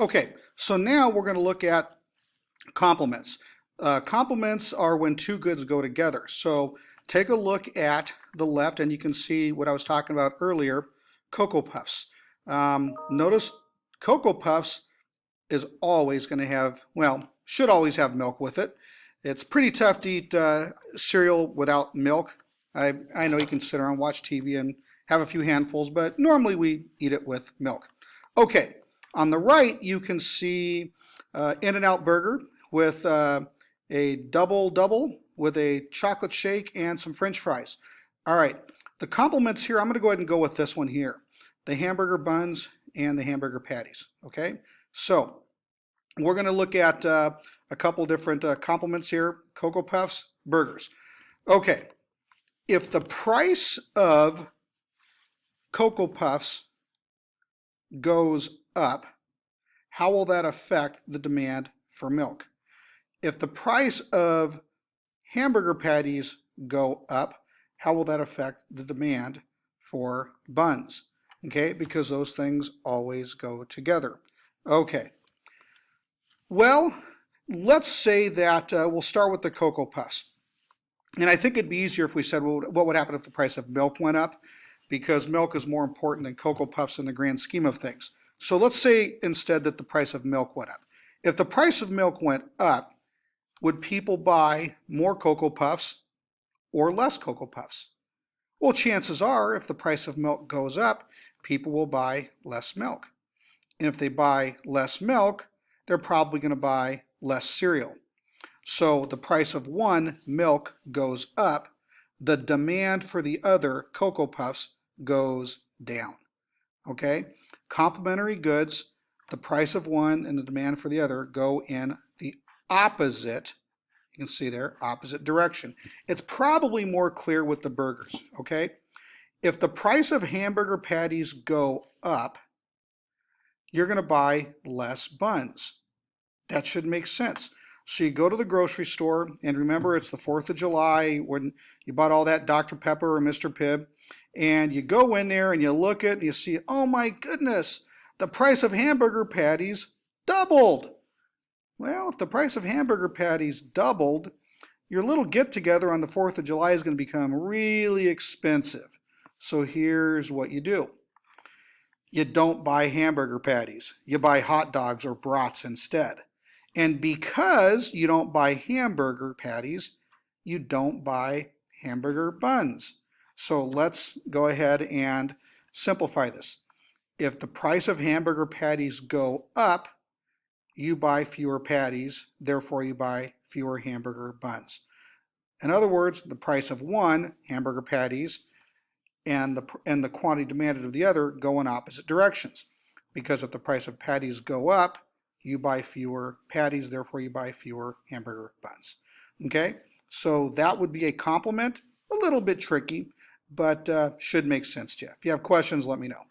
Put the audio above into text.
Okay, so now we're going to look at complements. Complements are when two goods go together. So take a look at the left and you can see what I was talking about earlier, Cocoa Puffs. Notice Cocoa Puffs is always going to have, well, should always have milk with it. It's pretty tough to eat cereal without milk. I know you can sit around and watch TV and have a few handfuls, but normally we eat it with milk. Okay, on the right you can see In-N-Out Burger with a double with a chocolate shake and some French fries. All right, the complements here, I'm going to go ahead and go with this one here, the hamburger buns and the hamburger patties. Okay, so we're going to look at a couple different complements here, Cocoa Puffs, burgers. Okay, if the price of Cocoa Puffs goes up, how will that affect the demand for milk? If the price of hamburger patties go up, how will that affect the demand for buns? Okay, because those things always go together. Okay, well, let's say that we'll start with the Cocoa Puffs. And I think it'd be easier if we said, well, what would happen if the price of milk went up? Because milk is more important than Cocoa Puffs in the grand scheme of things. So let's say instead that the price of milk went up. If the price of milk went up, would people buy more Cocoa Puffs or less Cocoa Puffs? Well, chances are if the price of milk goes up, people will buy less milk. And if they buy less milk, they're probably going to buy less cereal. So the price of one, milk, goes up. The demand for the other, Cocoa Puffs, goes down. Okay? Complementary goods, the price of one and the demand for the other go in the opposite, you can see there, opposite direction. It's probably more clear with the burgers. Okay? If the price of hamburger patties go up, you're going to buy less buns. That should make sense. So you go to the grocery store, and remember it's the 4th of July when you bought all that Dr. Pepper or Mr. Pibb, and you go in there and you look at it and you see, oh my goodness, the price of hamburger patties doubled. Well, if the price of hamburger patties doubled, your little get-together on the 4th of July is going to become really expensive. So here's what you do. You don't buy hamburger patties. You buy hot dogs or brats instead. And because you don't buy hamburger patties, you don't buy hamburger buns. So let's go ahead and simplify this. If the price of hamburger patties go up, you buy fewer patties, therefore you buy fewer hamburger buns. In other words, the price of one, hamburger patties, and the quantity demanded of the other go in opposite directions. Because if the price of patties go up, you buy fewer patties, therefore you buy fewer hamburger buns. Okay, so that would be a complement, a little bit tricky, but should make sense to you. If you have questions, let me know.